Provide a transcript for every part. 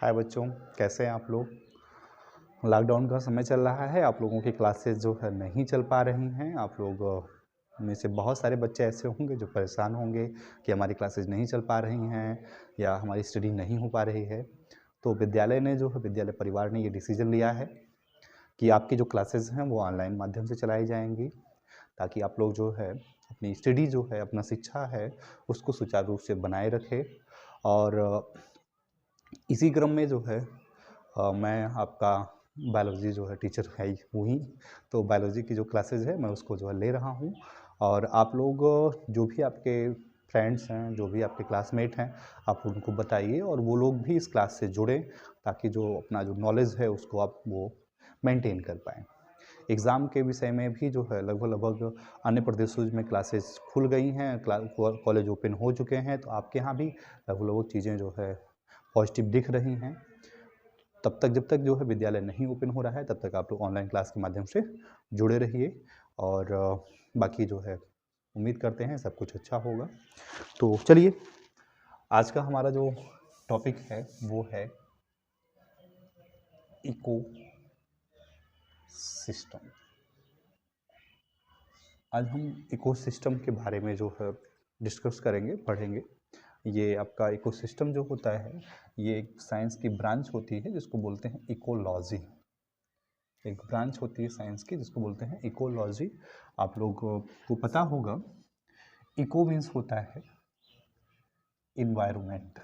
हाय बच्चों, कैसे हैं आप लोग। लॉकडाउन का समय चल रहा है, आप लोगों की क्लासेस जो है नहीं चल पा रही हैं। आप लोग में से बहुत सारे बच्चे ऐसे होंगे जो परेशान होंगे कि हमारी क्लासेस नहीं चल पा रही हैं या हमारी स्टडी नहीं हो पा रही है। तो विद्यालय ने जो है, विद्यालय परिवार ने ये डिसीजन लिया है कि आपकी जो क्लासेस हैं वो ऑनलाइन माध्यम से चलाई जाएंगी, ताकि आप लोग जो है अपनी स्टडी जो है, अपना शिक्षा है, उसको सुचारू रूप से बनाए रखें। और इसी क्रम में जो है मैं आपका बायोलॉजी जो है टीचर है ही हूँ ही, तो बायोलॉजी की जो क्लासेस है मैं उसको जो है ले रहा हूँ। और आप लोग जो भी आपके फ्रेंड्स हैं, जो भी आपके क्लासमेट हैं, आप उनको बताइए और वो लोग भी इस क्लास से जुड़ें, ताकि जो अपना जो नॉलेज है उसको आप वो मेंटेन कर पाएँ। एग्ज़ाम के विषय में भी जो है लगभग अन्य प्रदेशों में क्लासेस खुल गई हैं, कॉलेज ओपन हो चुके हैं, तो आपके यहाँ भी लगभग चीज़ें जो है पॉजिटिव दिख रही हैं। तब तक जब तक जो है विद्यालय नहीं ओपन हो रहा है, तब तक आप लोग ऑनलाइन क्लास के माध्यम से जुड़े रहिए। और बाकी जो है उम्मीद करते हैं सब कुछ अच्छा होगा। तो चलिए, आज का हमारा जो टॉपिक है वो है इको सिस्टम। आज हम इकोसिस्टम के बारे में जो है डिस्कस करेंगे, पढ़ेंगे। ये आपका इकोसिस्टम जो होता है, ये एक साइंस की ब्रांच होती है जिसको बोलते हैं इकोलॉजी। एक ब्रांच होती है साइंस की जिसको बोलते हैं इकोलॉजी। आप लोगों को पता होगा, इको मीन्स होता है इन्वायरमेंट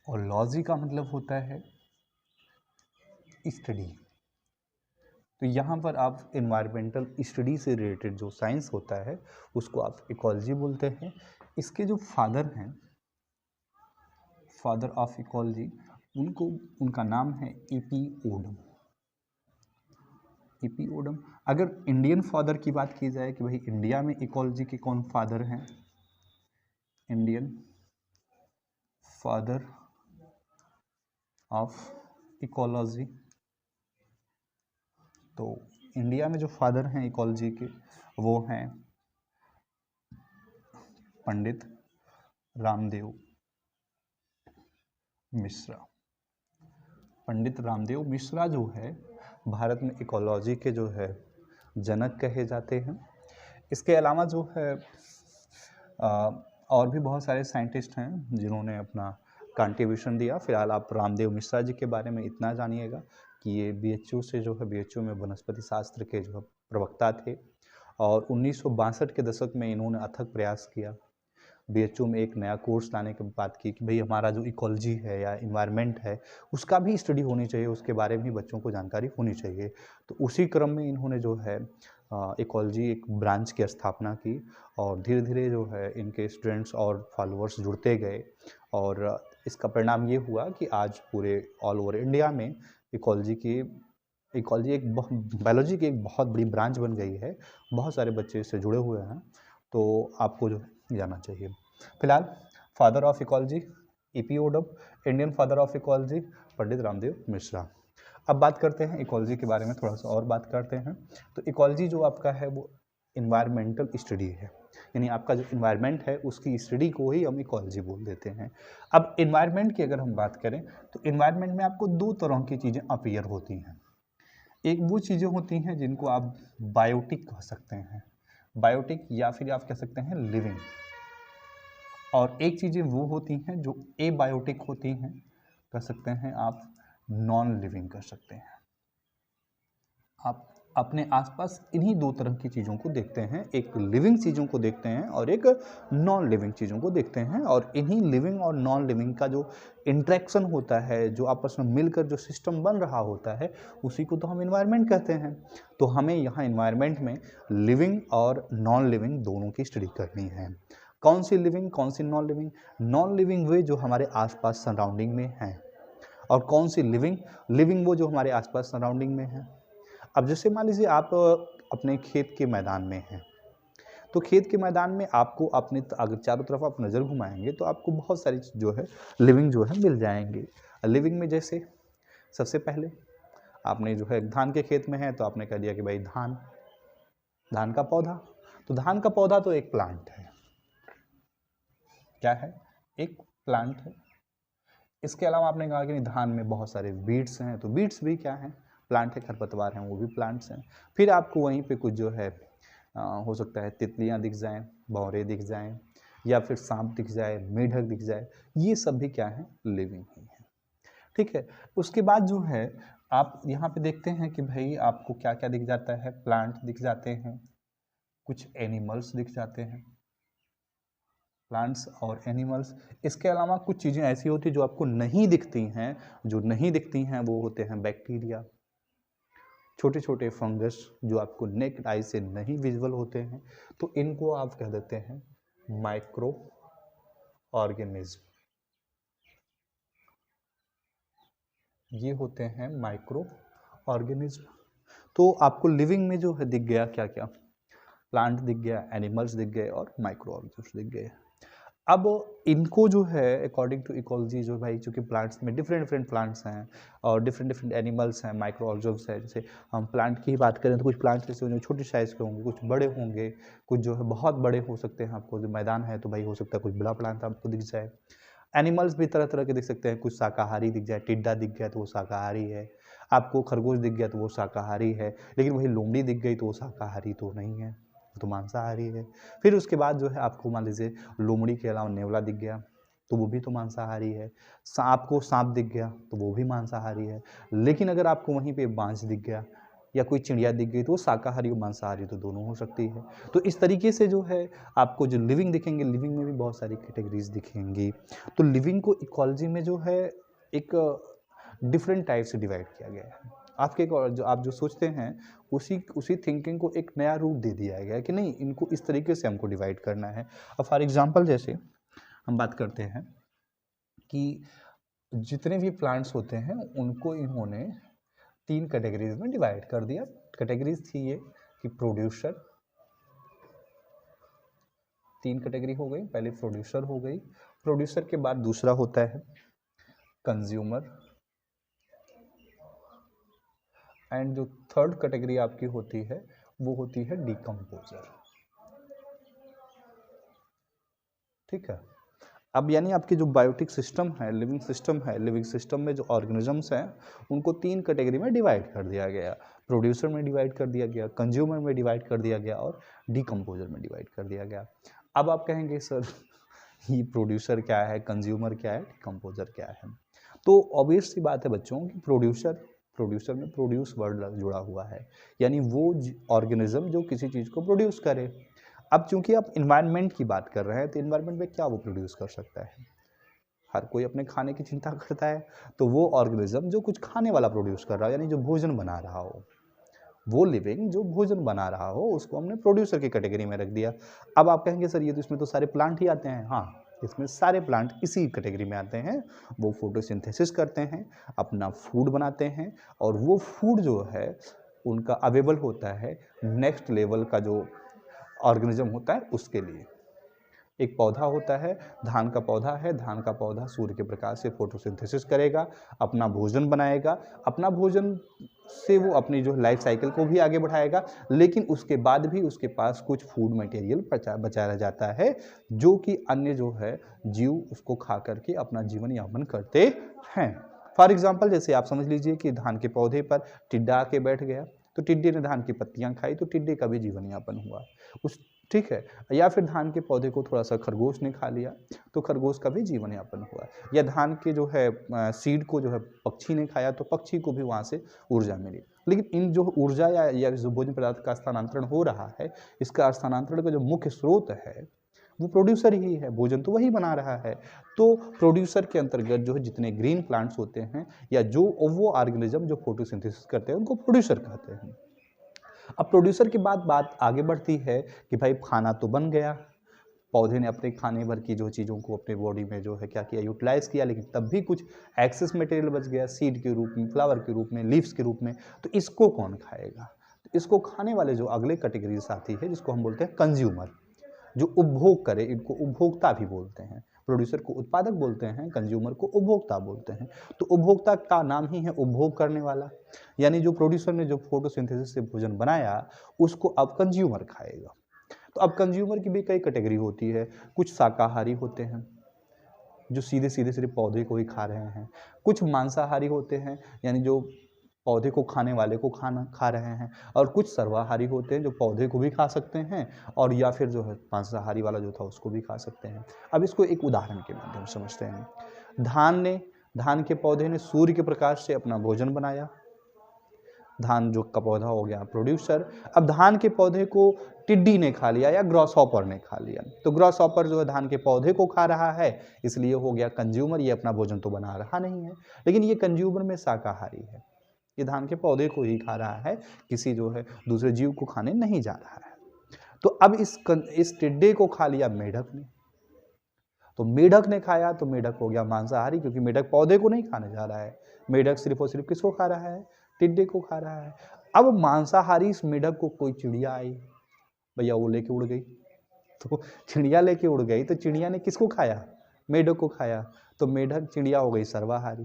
और लॉजी का मतलब होता है स्टडी। तो यहाँ पर आप इन्वायरमेंटल स्टडी से रिलेटेड जो साइंस होता है उसको आप इकोलॉजी बोलते हैं। इसके जो फादर हैं, फादर ऑफ इकोलॉजी, उनका नाम है ईपी ओडम। EP Odum. अगर इंडियन फादर की बात की जाए कि भाई इंडिया में इकोलॉजी के कौन फादर हैं, इंडियन फादर ऑफ इकोलॉजी, तो इंडिया में जो फादर हैं इकोलॉजी के वो हैं पंडित रामदेव मिश्रा। पंडित रामदेव मिश्रा जो है भारत में इकोलॉजी के जो है जनक कहे जाते हैं। इसके अलावा जो है और भी बहुत सारे साइंटिस्ट हैं जिन्होंने अपना कंट्रीब्यूशन दिया। फिलहाल आप रामदेव मिश्रा जी के बारे में इतना जानिएगा कि ये बीएचयू से जो है, बीएचयू में वनस्पति शास्त्र के जो है प्रवक्ता थे और 1962 के दशक में इन्होंने अथक प्रयास किया बीएचयू में एक नया कोर्स लाने की बात की कि भाई हमारा जो इकोलॉजी है या इन्वायरमेंट है उसका भी स्टडी होनी चाहिए, उसके बारे में भी बच्चों को जानकारी होनी चाहिए। तो उसी क्रम में इन्होंने जो है इकोलॉजी एक ब्रांच की स्थापना की और धीरे धीरे जो है इनके स्टूडेंट्स और फॉलोअर्स जुड़ते गए और इसका परिणाम ये हुआ कि आज पूरे ऑल ओवर इंडिया में इकोलॉजी एक बायोलॉजी की एक बहुत बड़ी ब्रांच बन गई है। बहुत सारे बच्चे इससे जुड़े हुए हैं, तो आपको जो जाना चाहिए। फिलहाल father of ecology E P Odum, Indian father of ecology Pandit Ramdev Mishra. अब बात करते हैं इकोलॉजी के बारे में, थोड़ा सा और बात करते हैं। तो इकोलॉजी जो आपका है वो इन्वायरमेंटल स्टडी है, यानी आपका जो इन्वायरमेंट है उसकी स्टडी को ही हम इकोलॉजी बोल देते हैं। अब इन्वायरमेंट की अगर हम बात करें तो इन्वायरमेंट में आपको दो तरह की चीज़ें अपीयर होती हैं। एक वो चीज़ें होती हैं जिनको आप बायोटिक कह सकते हैं, बायोटिक, या फिर आप कह सकते हैं लिविंग। और एक चीज़ें वो होती हैं जो एबायोटिक होती हैं, कह सकते हैं आप नॉन लिविंग कर सकते हैं। आप अपने आसपास इन्हीं दो तरह की चीज़ों को देखते हैं, एक लिविंग चीज़ों को देखते हैं और एक नॉन लिविंग चीज़ों को देखते हैं। और इन्हीं लिविंग और नॉन लिविंग का जो इंट्रैक्शन होता है, जो आपस में मिलकर जो सिस्टम बन रहा होता है, उसी को तो हम इन्वायरमेंट कहते हैं। तो हमें यहाँ इन्वायरमेंट में लिविंग और नॉन लिविंग दोनों की स्टडी करनी है। कौन सी लिविंग, कौन सी नॉन लिविंग? नॉन लिविंग वे जो हमारे आसपास सराउंडिंग में हैं, और कौन सी लिविंग? लिविंग वो जो हमारे आसपास सराउंडिंग में है। अब जैसे मान लीजिए आप अपने खेत के मैदान में हैं, तो खेत के मैदान में आपको अपने अगर चारों तरफ आप नज़र घुमाएंगे तो आपको बहुत सारी जो है लिविंग जो है मिल जाएंगे। लिविंग में जैसे सबसे पहले आपने जो है धान के खेत में है तो आपने कह दिया कि भाई धान का पौधा। तो धान का पौधा तो एक प्लांट है। क्या है? एक प्लांट है। इसके अलावा आपने कहा कि धान में बहुत सारे वीड्स हैं, तो वीड्स भी क्या हैं, प्लांट है, खरपतवार हैं, वो भी प्लांट्स हैं। फिर आपको वहीं पे कुछ जो है हो सकता है तितलियां दिख जाएं, भंवरे दिख जाएं, या फिर सांप दिख जाए, मेढक दिख जाए, ये सब भी क्या है, लिविंग ही है। ठीक है, उसके बाद जो है आप यहाँ पे देखते हैं कि भाई आपको क्या क्या दिख जाता है, प्लांट दिख जाते हैं, कुछ एनिमल्स दिख जाते हैं, प्लांट्स और एनिमल्स। इसके अलावा कुछ चीज़ें ऐसी होती हैं जो आपको नहीं दिखती हैं, जो नहीं दिखती हैं वो होते हैं बैक्टीरिया, छोटे छोटे फंगस जो आपको नेक्ड आई से नहीं विजुअल होते हैं, तो इनको आप कह देते हैं माइक्रो ऑर्गेनिज्म। ये होते हैं माइक्रो ऑर्गेनिज्म। तो आपको लिविंग में जो है दिख गया क्या क्या, प्लांट दिख गया, एनिमल्स दिख गए और माइक्रो ऑर्गेनिज्म दिख गए। अब इनको जो है अकॉर्डिंग टू इकोलॉजी जो भाई, चूंकि प्लांट्स में डिफरेंट डिफरेंट प्लांट्स हैं और डिफरेंट डिफरेंट एनिमल्स हैं, माइक्रो ऑर्गेनिज्म्स हैं। जैसे हम प्लांट की ही बात करें तो कुछ प्लांट्स ऐसे होंगे छोटे साइज के होंगे, कुछ बड़े होंगे, कुछ जो है बहुत बड़े हो सकते हैं। आपको जो मैदान है तो भाई हो सकता है कुछ बड़ा प्लांट आपको दिख जाए। एनिमल्स भी तरह तरह के दिख सकते हैं, कुछ शाकाहारी दिख जाए, टिड्डा दिख गया तो वो शाकाहारी है, आपको खरगोश दिख गया तो वो शाकाहारी है, लेकिन वही लोमड़ी दिख गई तो वो शाकाहारी तो नहीं है, तो मांसाहारी है। फिर उसके बाद जो है आपको मान लीजिए लोमड़ी के अलावा नेवला दिख गया तो वो भी तो मांसाहारी है, आपको सांप दिख गया तो वो भी मांसाहारी है। लेकिन अगर आपको वहीं पे बांझ दिख गया या कोई चिड़िया दिख गई तो वो शाकाहारी और मांसाहारी तो दोनों हो सकती है। तो इस तरीके से जो है आपको जो लिविंग दिखेंगे, लिविंग में भी बहुत सारी कैटेगरीज दिखेंगी। तो लिविंग को इकोलॉजी में जो है एक डिफरेंट टाइप से डिवाइड किया गया है। आपके जो आप जो सोचते हैं उसी थिंकिंग को एक नया रूप दे दिया गया है कि नहीं, इनको इस तरीके से हमको डिवाइड करना है। अब फॉर एग्जांपल जैसे हम बात करते हैं कि जितने भी प्लांट्स होते हैं उनको इन्होंने 3 कैटेगरीज में डिवाइड कर दिया। कैटेगरीज थी ये कि प्रोड्यूसर, 3 कैटेगरी हो गई। पहले प्रोड्यूसर हो गई, प्रोड्यूसर के बाद दूसरा होता है कंज्यूमर, एंड जो थर्ड कैटेगरी आपकी होती है वो होती है डिकम्पोजर। ठीक है, अब यानी आपकी जो बायोटिक सिस्टम है, लिविंग सिस्टम में जो ऑर्गेनिजम्स हैं उनको 3 कैटेगरी में डिवाइड कर दिया गया। प्रोड्यूसर में डिवाइड कर दिया गया, कंज्यूमर में डिवाइड कर दिया गया और डिकम्पोजर में डिवाइड कर दिया गया। अब आप कहेंगे सर ये प्रोड्यूसर क्या है, कंज्यूमर क्या है, डिकम्पोजर क्या है? तो ऑब्वियस सी बात है बच्चों कि प्रोड्यूसर में प्रोड्यूस वर्ड जुड़ा हुआ है, यानी वो ऑर्गेनिज्म जो किसी चीज़ को प्रोड्यूस करे। अब चूंकि आप इन्वायरमेंट की बात कर रहे हैं तो इन्वायरमेंट में क्या वो प्रोड्यूस कर सकता है? हर कोई अपने खाने की चिंता करता है, तो वो ऑर्गेनिज्म जो कुछ खाने वाला प्रोड्यूस कर रहा है, यानी जो भोजन बना रहा हो, वो लिविंग जो भोजन बना रहा हो, उसको हमने प्रोड्यूसर की कैटेगरी में रख दिया। अब आप कहेंगे सर ये तो इसमें तो सारे प्लांट ही आते हैं। हाँ, इसमें सारे प्लांट इसी कैटेगरी में आते हैं। वो फोटोसिंथेसिस करते हैं, अपना फूड बनाते हैं, और वो फूड जो है उनका अवेलेबल होता है नेक्स्ट लेवल का जो ऑर्गेनिज्म होता है उसके लिए। एक पौधा होता है, धान का पौधा है, धान का पौधा सूर्य के प्रकाश से फोटोसिंथेसिस करेगा, अपना भोजन बनाएगा, अपना भोजन से वो अपनी जो लाइफ साइकिल को भी आगे बढ़ाएगा, लेकिन उसके बाद भी उसके पास कुछ फूड मटेरियल बचा रह जाता है जो कि अन्य जो है जीव उसको खा करके अपना जीवन यापन करते हैं। फॉर एग्जाम्पल जैसे आप समझ लीजिए कि धान के पौधे पर टिड्डा आके बैठ गया, तो टिड्डे ने धान की पत्तियां खाई, तो टिड्डे का भी जीवन यापन हुआ उस, ठीक है। या फिर धान के पौधे को थोड़ा सा खरगोश ने खा लिया, तो खरगोश का भी जीवन यापन हुआ। या धान के जो है सीड को जो है पक्षी ने खाया, तो पक्षी को भी वहाँ से ऊर्जा मिली। लेकिन इन जो ऊर्जा या जो भोजन पदार्थ का स्थानांतरण हो रहा है, इसका स्थानांतरण का जो मुख्य स्रोत है वो प्रोड्यूसर ही है, भोजन तो वही बना रहा है। तो प्रोड्यूसर के अंतर्गत जो है जितने ग्रीन प्लांट्स होते हैं या जो वो ऑर्गेनिज्म जो फोटोसिंथेसिस करते हैं उनको प्रोड्यूसर कहते हैं। अब प्रोड्यूसर के बाद बात आगे बढ़ती है कि भाई खाना तो बन गया, पौधे ने अपने खाने भर की जो चीज़ों को अपने बॉडी में जो है क्या किया, यूटिलाइज किया, लेकिन तब भी कुछ एक्सेस मटेरियल बच गया सीड के रूप में, फ्लावर के रूप में, लीव्स के रूप में। तो इसको कौन खाएगा? तो इसको खाने वाले जो अगले कैटेगरीज आती है जिसको हम बोलते हैं कंज्यूमर, जो उपभोग करे, इनको उपभोक्ता भी बोलते हैं। प्रोड्यूसर को उत्पादक बोलते हैं, कंज्यूमर को उपभोक्ता बोलते हैं। तो उपभोक्ता का नाम ही है उपभोग करने वाला, यानी जो प्रोड्यूसर ने जो फोटोसिंथेसिस से भोजन बनाया उसको अब कंज्यूमर खाएगा। तो अब कंज्यूमर की भी कई कैटेगरी होती है, कुछ शाकाहारी होते हैं, जो सीधे सीधे सिर्फ पौधे को ही खा रहे हैं। कुछ मांसाहारी होते हैं, यानी जो पौधे को खाने वाले को खाना खा रहे हैं, और कुछ सर्वाहारी होते हैं जो पौधे को भी खा सकते हैं और या फिर जो है मांसाहारी वाला जो था उसको भी खा सकते हैं। अब इसको एक उदाहरण के माध्यम से समझते हैं। धान के पौधे ने सूर्य के प्रकाश से अपना भोजन बनाया। धान जो का पौधा हो गया प्रोड्यूसर। अब धान के पौधे को टिड्डी ने खा लिया या ग्रॉसहॉपर ने खा लिया, तो ग्रॉसहॉपर जो है धान के पौधे को खा रहा है, इसलिए हो गया कंज्यूमर। ये अपना भोजन तो बना रहा नहीं है, लेकिन ये कंज्यूमर में शाकाहारी है। ये धान के पौधे को ही खा रहा है, किसी जो है दूसरे जीव को खाने नहीं जा रहा है। तो अब इस टिड्डे को खा लिया मेढक ने, तो मेढक ने खाया तो मेढक हो गया मांसाहारी, क्योंकि मेढक पौधे को नहीं खाने जा रहा है। मेढक सिर्फ और सिर्फ किसको खा रहा है? टिड्डे को खा रहा है। अब मांसाहारी इस मेढक को कोई चिड़िया आई, भैया वो लेके उड़ गई। तो चिड़िया लेके उड़ गई तो चिड़िया ने किसको खाया? मेढक को खाया। तो मेढक चिड़िया हो गई सर्वाहारी,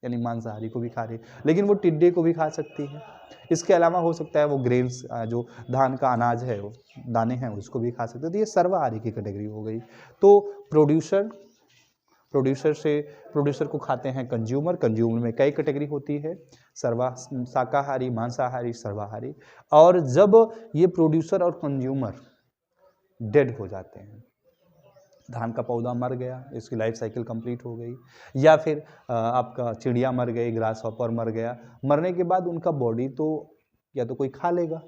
यानी मांसाहारी को भी खा रही, लेकिन वो टिड्डे को भी खा सकती है। इसके अलावा हो सकता है वो ग्रेन्स, जो धान का अनाज है, वो दाने हैं, उसको भी खा सकते हैं। तो ये सर्वाहारी की कैटेगरी हो गई। तो प्रोड्यूसर को खाते हैं कंज्यूमर। कंज्यूमर में कई कैटेगरी होती है, शाकाहारी, मांसाहारी, सर्वाहारी। और जब ये प्रोड्यूसर और कंज्यूमर डेड हो जाते हैं, धान का पौधा मर गया, इसकी लाइफ साइकिल कंप्लीट हो गई, या फिर आपका चिड़िया मर गई, ग्रास हॉपर मर गया, मरने के बाद उनका बॉडी तो या तो कोई खा लेगा,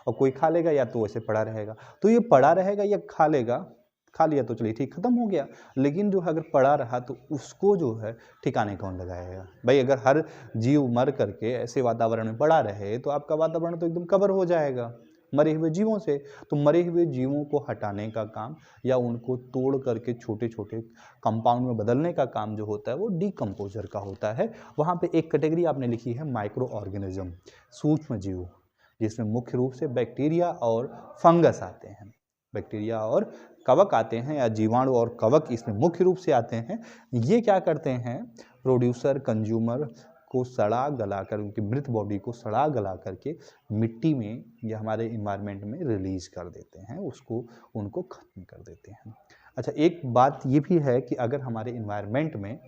और कोई खा लेगा या तो ऐसे पड़ा रहेगा। तो ये पड़ा रहेगा या खा लेगा, खा लिया तो चलिए ठीक, खत्म हो गया। लेकिन जो अगर पड़ा रहा तो उसको जो है ठिकाने कौन लगाएगा? भाई अगर हर जीव मर करके ऐसे वातावरण में पड़ा रहे तो आपका वातावरण तो एकदम कवर हो जाएगा मरे हुए जीवों से। तो मरे हुए जीवों को हटाने का काम या उनको तोड़ करके छोटे छोटे कंपाउंड में बदलने का काम जो होता है वो डीकम्पोजर का होता है। वहाँ पे एक कैटेगरी आपने लिखी है माइक्रो ऑर्गेनिज्म, सूक्ष्म जीव, जिसमें मुख्य रूप से बैक्टीरिया और फंगस आते हैं। बैक्टीरिया और कवक आते हैं, या जीवाणु और कवक इसमें मुख्य रूप से आते हैं। ये क्या करते हैं? प्रोड्यूसर कंज्यूमर को सड़ा गला कर, उनकी मृत बॉडी को सड़ा गला करके मिट्टी में या हमारे इन्वायरमेंट में रिलीज कर देते हैं, उसको उनको खत्म कर देते हैं। अच्छा, एक बात ये भी है कि अगर हमारे इन्वायरमेंट में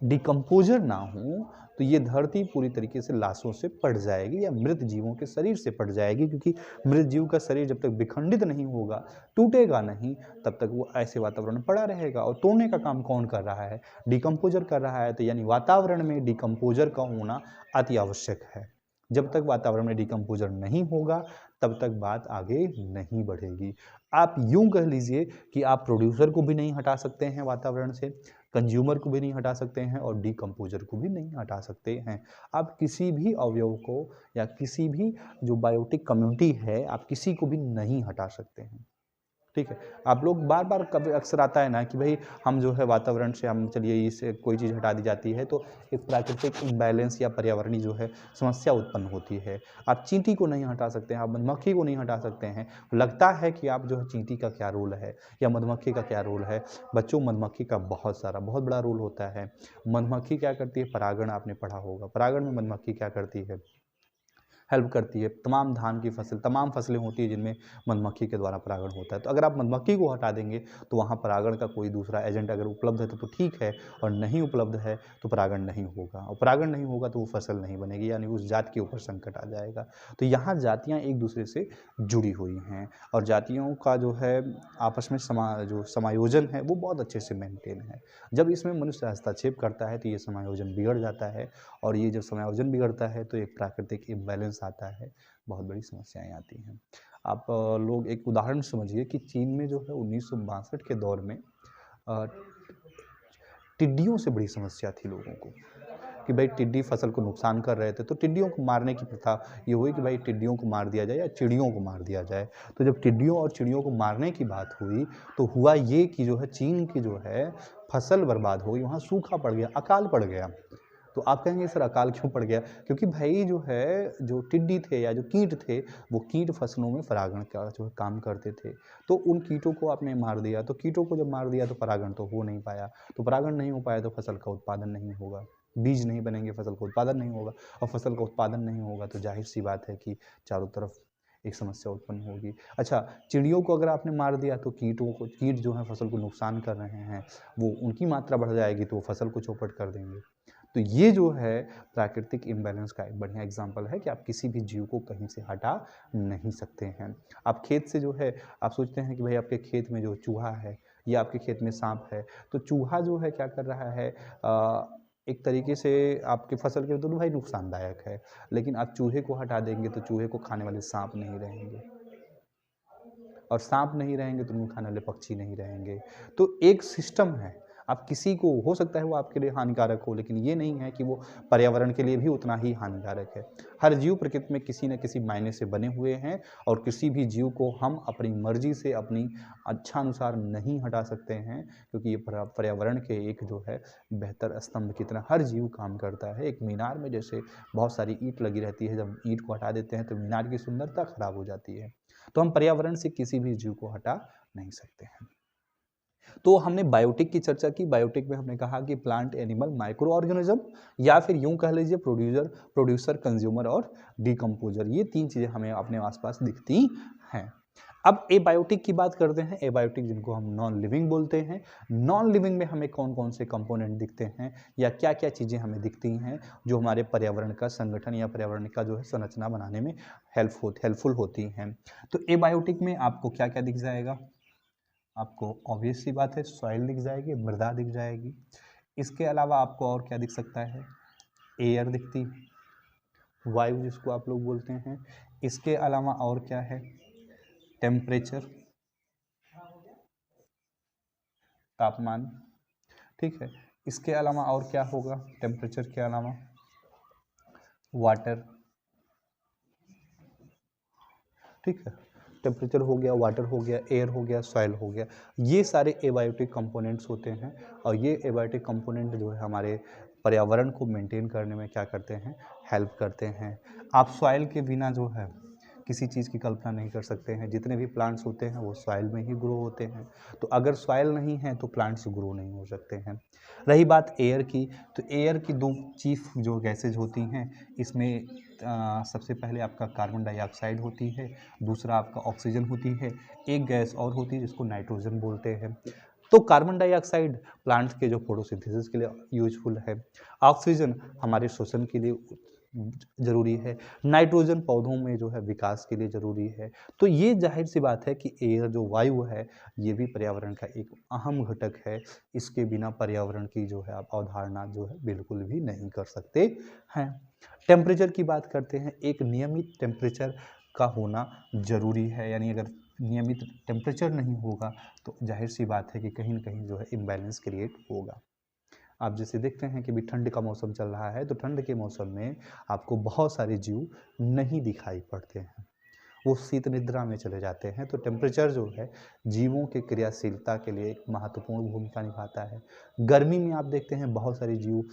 डिकम्पोजर ना हो तो ये धरती पूरी तरीके से लाशों से पट जाएगी या मृत जीवों के शरीर से पट जाएगी, क्योंकि मृत जीव का शरीर जब तक विखंडित नहीं होगा, टूटेगा नहीं, तब तक वो ऐसे वातावरण में पड़ा रहेगा। और तोड़ने का काम कौन कर रहा है? डिकम्पोजर कर रहा है। तो यानी वातावरण में डिकम्पोजर का होना अति आवश्यक है। जब तक वातावरण में डिकम्पोजर नहीं होगा तब तक बात आगे नहीं बढ़ेगी। आप यूं कह लीजिए कि आप प्रोड्यूसर को भी नहीं हटा सकते हैं वातावरण से, कंज्यूमर को भी नहीं हटा सकते हैं, और डीकम्पोजर को भी नहीं हटा सकते हैं। आप किसी भी अवयव को या किसी भी जो बायोटिक कम्युनिटी है, आप किसी को भी नहीं हटा सकते हैं। ठीक है। आप लोग बार बार कभी अक्सर आता है ना कि भाई हम जो है वातावरण से हम चलिए इससे कोई चीज़ हटा दी जाती है तो एक प्राकृतिक इम्बैलेंस या पर्यावरणीय जो है समस्या उत्पन्न होती है। आप चींटी को नहीं हटा सकते हैं, आप मधुमक्खी को नहीं हटा सकते हैं। लगता है कि आप जो है चींटी का क्या रोल है या मधुमक्खी का क्या रोल है। बच्चों, मधुमक्खी का बहुत बड़ा रोल होता है। मधुमक्खी क्या करती है? परागण आपने पढ़ा होगा। परागण में मधुमक्खी क्या करती है? हेल्प करती है। तमाम धान की फसल, तमाम फसलें होती है जिनमें मधुमक्खी के द्वारा परागण होता है। तो अगर आप मधुमक्खी को हटा देंगे तो वहाँ परागण का कोई दूसरा एजेंट अगर उपलब्ध है तो ठीक है, और नहीं उपलब्ध है तो परागण नहीं होगा, और परागण नहीं होगा तो वो फसल नहीं बनेगी, यानी उस जात के ऊपर संकट आ जाएगा। तो यहाँ जातियाँ एक दूसरे से जुड़ी हुई हैं, और जातियों का जो है आपस में जो समायोजन है वो बहुत अच्छे से मेंटेन है। जब इसमें मनुष्य हस्तक्षेप करता है तो ये समायोजन बिगड़ जाता है, और ये जब समायोजन बिगड़ता है तो एक प्राकृतिक इम्बैलेंस आता है, बहुत बड़ी समस्याएं आती हैं। आप लोग एक उदाहरण समझिए कि चीन में जो है 1962 के दौर में टिड्डियों से बड़ी समस्या थी लोगों को, कि भाई टिड्डी फसल को नुकसान कर रहे थे, तो टिड्डियों को मारने की प्रथा ये हुई कि भाई टिड्डियों को मार दिया जाए या चिड़ियों को मार दिया जाए। तो जब टिड्डियों और चिड़ियों को मारने की बात हुई तो हुआ ये कि जो है चीन की जो है फसल बर्बाद हो गई, वहाँ सूखा पड़ गया, अकाल पड़ गया। तो आप कहेंगे सर अकाल क्यों पड़ गया? क्योंकि भाई जो है जो टिड्डी थे या जो कीट थे, वो कीट फसलों में परागण का जो है काम करते थे। तो उन कीटों को आपने मार दिया, तो कीटों को जब मार दिया तो परागण तो हो नहीं पाया, तो परागण नहीं हो पाया तो फसल का उत्पादन नहीं होगा, बीज नहीं बनेंगे, फसल का उत्पादन नहीं होगा, और फसल का उत्पादन नहीं होगा तो जाहिर सी बात है कि चारों तरफ एक समस्या उत्पन्न होगी। अच्छा, चिड़ियों को अगर आपने मार दिया तो कीट जो है फसल को नुकसान कर रहे हैं, वो उनकी मात्रा बढ़ जाएगी तो वो फसल को चौपट कर देंगे। तो ये जो है प्राकृतिक इम्बैलेंस का एक बढ़िया एग्जाम्पल है कि आप किसी भी जीव को कहीं से हटा नहीं सकते हैं। आप खेत से जो है, आप सोचते हैं कि भाई आपके खेत में जो चूहा है या आपके खेत में सांप है, तो चूहा जो है क्या कर रहा है, एक तरीके से आपकी फसल के लिए तो भाई नुकसानदायक है, लेकिन आप चूहे को हटा देंगे तो चूहे को खाने वाले सांप नहीं रहेंगे, और सांप नहीं रहेंगे तो उनको खाने वाले पक्षी नहीं रहेंगे। तो एक सिस्टम है, आप किसी को, हो सकता है वो आपके लिए हानिकारक हो, लेकिन ये नहीं है कि वो पर्यावरण के लिए भी उतना ही हानिकारक है। हर जीव प्रकृति में किसी न किसी मायने से बने हुए हैं, और किसी भी जीव को हम अपनी मर्जी से अपनी इच्छानुसार नहीं हटा सकते हैं, क्योंकि ये पर्यावरण के एक जो है बेहतर स्तंभ की तरह हर जीव काम करता है। एक मीनार में जैसे बहुत सारी ईंट लगी रहती है, जब ईंट को हटा देते हैं तो मीनार की सुंदरता खराब हो जाती है। तो हम पर्यावरण से किसी भी जीव को हटा नहीं सकते हैं। तो हमने बायोटिक की चर्चा की। बायोटिक में हमने कहा कि प्लांट, एनिमल, माइक्रो ऑर्गेनिज्म, या फिर यूं कह लीजिए प्रोड्यूसर, कंज्यूमर और डिकम्पोजर, ये तीन चीजें हमें अपने आसपास दिखती हैं। अब एबायोटिक की बात करते हैं। एबायोटिक जिनको हम नॉन लिविंग बोलते हैं। नॉन लिविंग में हमें कौन कौन से कंपोनेंट दिखते हैं, या क्या क्या चीज़ें हमें दिखती हैं जो हमारे पर्यावरण का संगठन या पर्यावरण का जो है संरचना बनाने में हेल्पफुल होती हैं। तो एबायोटिक में आपको क्या क्या दिख जाएगा? आपको ऑब्वियस सी बात है, सॉइल दिख जाएगी, मृदा दिख जाएगी। इसके अलावा आपको और क्या दिख सकता है? एयर दिखती, वायु जिसको आप लोग बोलते हैं। इसके अलावा और क्या है? टेम्परेचर, तापमान, ठीक है। इसके अलावा और क्या होगा? टेम्परेचर के अलावा वाटर, ठीक है। टेम्परेचर हो गया, वाटर हो गया, एयर हो गया, सॉइल हो गया, ये सारे एबायोटिक कंपोनेंट्स होते हैं। और ये एबायोटिक कंपोनेंट जो है हमारे पर्यावरण को मेंटेन करने में क्या करते हैं? हेल्प करते हैं। आप सॉइल के बिना जो है किसी चीज़ की कल्पना नहीं कर सकते हैं। जितने भी प्लांट्स होते हैं वो सॉइल में ही ग्रो होते हैं, तो अगर सॉइल नहीं है तो प्लांट्स ग्रो नहीं हो सकते हैं। रही बात एयर की, तो एयर की दो चीफ जो गैसेज होती हैं, इसमें सबसे पहले आपका कार्बन डाइऑक्साइड होती है, दूसरा आपका ऑक्सीजन होती है, एक गैस और होती है जिसको नाइट्रोजन बोलते हैं। तो कार्बन डाइऑक्साइड प्लांट्स के जो फोटोसिंथेसिस के लिए यूजफुल है, ऑक्सीजन हमारे श्वसन के लिए जरूरी है, नाइट्रोजन पौधों में जो है विकास के लिए जरूरी है। तो ये जाहिर सी बात है कि एयर जो वायु है ये भी पर्यावरण का एक अहम घटक है। इसके बिना पर्यावरण की जो है आप अवधारणा जो है बिल्कुल भी नहीं कर सकते हैं। टेम्परेचर की बात करते हैं। एक नियमित टेम्परेचर का होना जरूरी है, यानी अगर नियमित टेम्परेचर नहीं होगा तो जाहिर सी बात है कि कहीं ना कहीं जो है इम्बैलेंस क्रिएट होगा। आप जैसे देखते हैं कि अभी ठंड का मौसम चल रहा है, तो ठंड के मौसम में आपको बहुत सारे जीव नहीं दिखाई पड़ते हैं, वो शीत निद्रा में चले जाते हैं। तो टेम्परेचर जो है जीवों की क्रियाशीलता के लिए एक महत्वपूर्ण भूमिका निभाता है। गर्मी में आप देखते हैं बहुत सारे जीव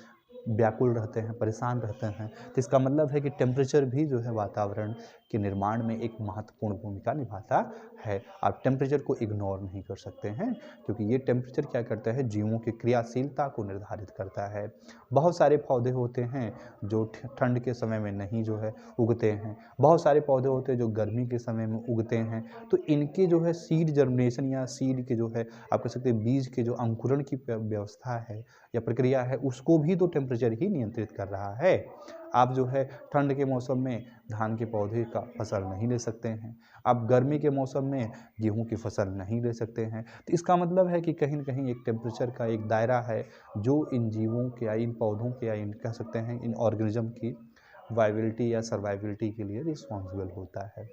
व्याकुल रहते हैं, परेशान रहते हैं, तो इसका मतलब है कि टेम्परेचर भी जो है वातावरण के निर्माण में एक महत्वपूर्ण भूमिका निभाता है। आप टेम्परेचर को इग्नोर नहीं कर सकते हैं, क्योंकि ये टेम्परेचर क्या करता है? जीवों की क्रियाशीलता को निर्धारित करता है। बहुत सारे पौधे होते हैं जो ठंड के समय में नहीं जो है उगते हैं, बहुत सारे पौधे होते हैं जो गर्मी के समय में उगते हैं। तो इनके जो है सीड जर्मिनेशन या सीड के जो है आप कह सकते हैं बीज के जो अंकुरण की व्यवस्था है या प्रक्रिया है, उसको भी तो टेम्परेचर ही नियंत्रित कर रहा है। आप जो है ठंड के मौसम में धान के पौधे का फसल नहीं ले सकते हैं, आप गर्मी के मौसम में गेहूं की फसल नहीं ले सकते हैं। तो इसका मतलब है कि कहीं न कहीं एक टेम्परेचर का एक दायरा है जो इन जीवों के या इन पौधों के या इन कह सकते हैं इन ऑर्गेनिज्म की वायबिलिटी या सर्वाइविलिटी के लिए रिस्पॉन्सिबल होता है।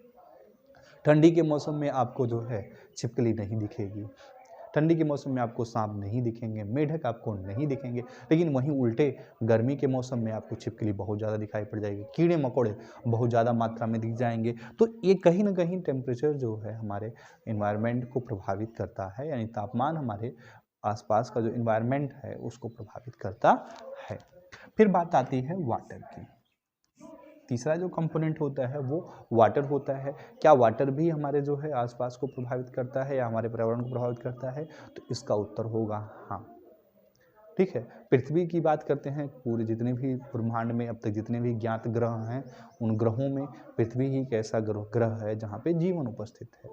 ठंडी के मौसम में आपको जो है छिपकली नहीं दिखेगी, ठंडी के मौसम में आपको सांप नहीं दिखेंगे, मेढक आपको नहीं दिखेंगे, लेकिन वहीं उल्टे गर्मी के मौसम में आपको छिपकली बहुत ज़्यादा दिखाई पड़ जाएगी, कीड़े मकोड़े बहुत ज़्यादा मात्रा में दिख जाएंगे। तो ये कहीं ना कहीं टेम्परेचर जो है हमारे इन्वायरमेंट को प्रभावित करता है, यानी तापमान हमारे आसपास का जो इन्वायरमेंट है उसको प्रभावित करता है। फिर बात आती है वाटर की। तीसरा जो कंपोनेंट होता है वो वाटर होता है। क्या वाटर भी हमारे जो है आसपास को प्रभावित करता है या हमारे पर्यावरण को प्रभावित करता है? तो इसका उत्तर होगा हाँ। ठीक है। पृथ्वी की बात करते हैं, पूरे जितने भी ब्रह्मांड में अब तक जितने भी ज्ञात ग्रह हैं, उन ग्रहों में पृथ्वी ही एक ऐसा ग्रह है जहाँ पे जीवन उपस्थित है।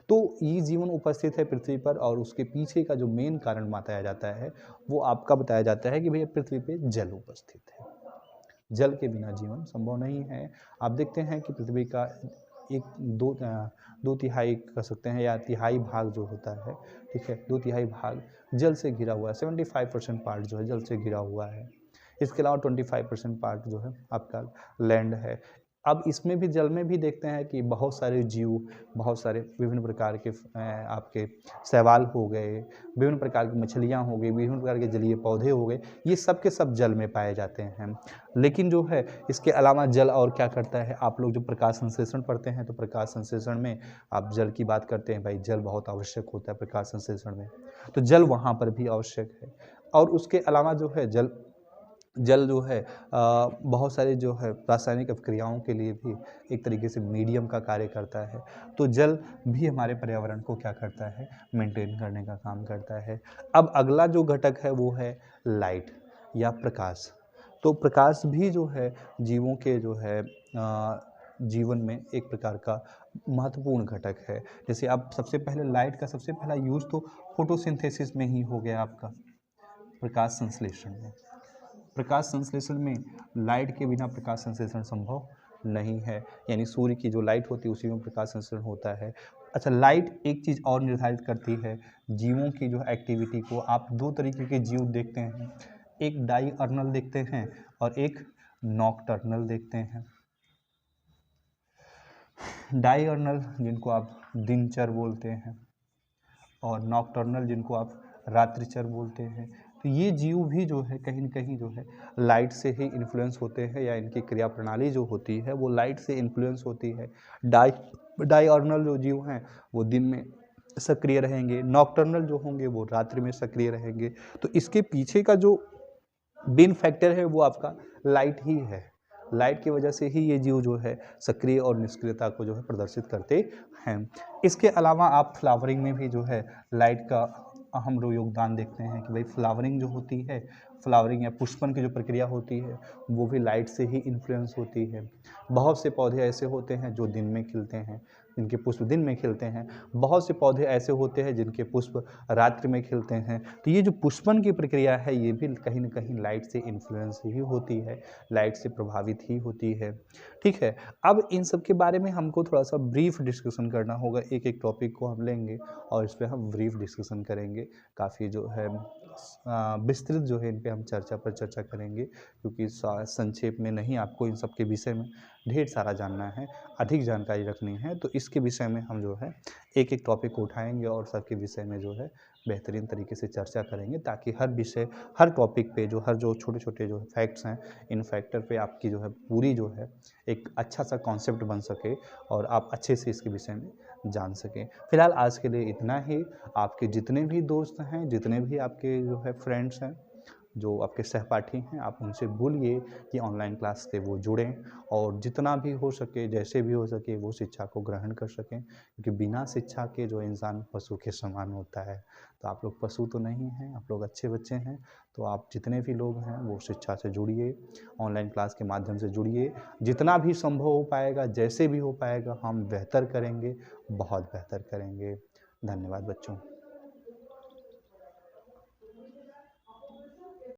तो ये जीवन उपस्थित है पृथ्वी पर, और उसके पीछे का जो मेन कारण बताया जाता है, वो आपका बताया जाता है कि भैया पृथ्वी पे जल उपस्थित है। जल के बिना जीवन संभव नहीं है। आप देखते हैं कि पृथ्वी का एक दो तिहाई कह सकते हैं, या तिहाई भाग जो होता है, ठीक है, 2/3 भाग जल से घिरा हुआ है। 75% पार्ट जो है जल से घिरा हुआ है। इसके अलावा 25% पार्ट जो है आपका लैंड है। अब इसमें भी, जल में भी देखते हैं कि बहुत सारे जीव, बहुत सारे विभिन्न प्रकार के आपके शैवाल हो गए, विभिन्न प्रकार की मछलियाँ हो गई, विभिन्न प्रकार के जलीय पौधे हो गए, ये सब के सब जल में पाए जाते हैं। लेकिन जो है इसके अलावा जल और क्या करता है, आप लोग जो प्रकाश संश्लेषण पढ़ते हैं, तो प्रकाश संश्लेषण में आप जल की बात करते हैं, भाई जल बहुत आवश्यक होता है प्रकाश संश्लेषण में, तो जल वहाँ पर भी आवश्यक है। और उसके अलावा जो है जल जो है बहुत सारे जो है रासायनिक अभिक्रियाओं के लिए भी एक तरीके से मीडियम का कार्य करता है। तो जल भी हमारे पर्यावरण को क्या करता है, मेंटेन करने का काम करता है। अब अगला जो घटक है वो है लाइट या प्रकाश। तो प्रकाश भी जो है जीवों के जो है जीवन में एक प्रकार का महत्वपूर्ण घटक है। जैसे आप सबसे पहले लाइट का सबसे पहला यूज तो फोटोसिंथेसिस में ही हो गया आपका, प्रकाश संश्लेषण में। प्रकाश संश्लेषण में लाइट के बिना प्रकाश संश्लेषण संभव नहीं है, यानी सूर्य की जो लाइट होती है उसी में प्रकाश संश्लेषण होता है। अच्छा, लाइट एक चीज़ और निर्धारित करती है जीवों की जो एक्टिविटी को। आप दो तरीके के जीव देखते हैं, एक डायअर्नल देखते हैं और एक नॉकटर्नल देखते हैं। डायअर्नल जिनको आप दिनचर बोलते हैं, और नॉकटर्नल जिनको आप रात्रिचर बोलते हैं। तो ये जीव भी जो है कहीं न कहीं जो है लाइट से ही इन्फ्लुएंस होते हैं, या इनकी क्रिया प्रणाली जो होती है वो लाइट से इन्फ्लुएंस होती है। डायअर्नल जो जीव हैं वो दिन में सक्रिय रहेंगे, नॉकटर्नल जो होंगे वो रात्रि में सक्रिय रहेंगे। तो इसके पीछे का जो मेन फैक्टर है वो आपका लाइट ही है। लाइट की वजह से ही ये जीव जो है सक्रिय और निष्क्रियता को जो है प्रदर्शित करते हैं। इसके अलावा आप फ्लावरिंग में भी जो है लाइट का अहम योगदान देखते हैं कि भाई फ्लावरिंग जो होती है, फ्लावरिंग या पुष्पन की जो प्रक्रिया होती है वो भी लाइट से ही इन्फ्लुएंस होती है। बहुत से पौधे ऐसे होते हैं जो दिन में खिलते हैं, जिनके पुष्प दिन में खिलते हैं। बहुत से पौधे ऐसे होते हैं जिनके पुष्प रात्रि में खिलते हैं। तो ये जो पुष्पन की प्रक्रिया है ये भी कहीं न कहीं लाइट से इन्फ्लुएंस ही होती है, लाइट से प्रभावित ही होती है। ठीक है, अब इन सब के बारे में हमको थोड़ा-सा ब्रीफ डिस्कशन करना होगा। एक-एक टॉपिक को हम लेंगे और इस पे हम ब्रीफ डिस्कशन करेंगे। काफ़ी जो है विस्तृत जो है इन पे हम चर्चा पर चर्चा करेंगे, क्योंकि संक्षेप में नहीं, आपको इन सब के विषय में ढेर सारा जानना है, अधिक जानकारी रखनी है। तो इसके विषय में हम जो है एक-एक टॉपिक को उठाएँगे और सबके विषय में जो है बेहतरीन तरीके से चर्चा करेंगे, ताकि हर विषय, हर टॉपिक पे हर जो छोटे-छोटे जो फैक्ट्स हैं, इन फैक्टर पे आपकी जो है पूरी जो है एक अच्छा सा कॉन्सेप्ट बन सके और आप अच्छे से इसके विषय में जान सकें। फिलहाल आज के लिए इतना ही। आपके जितने भी दोस्त हैं, जितने भी आपके जो है फ्रेंड्स हैं, जो आपके सहपाठी हैं, आप उनसे बोलिए कि ऑनलाइन क्लास से वो जुड़ें और जितना भी हो सके, जैसे भी हो सके, वो शिक्षा को ग्रहण कर सकें, क्योंकि बिना शिक्षा के जो इंसान पशु के समान होता है। तो आप लोग पशु तो नहीं हैं, आप लोग अच्छे बच्चे हैं। तो आप जितने भी लोग हैं वो शिक्षा से जुड़िए, ऑनलाइन क्लास के माध्यम से जुड़िए। जितना भी संभव हो पाएगा, जैसे भी हो पाएगा, हम बेहतर करेंगे, बहुत बेहतर करेंगे। धन्यवाद बच्चों।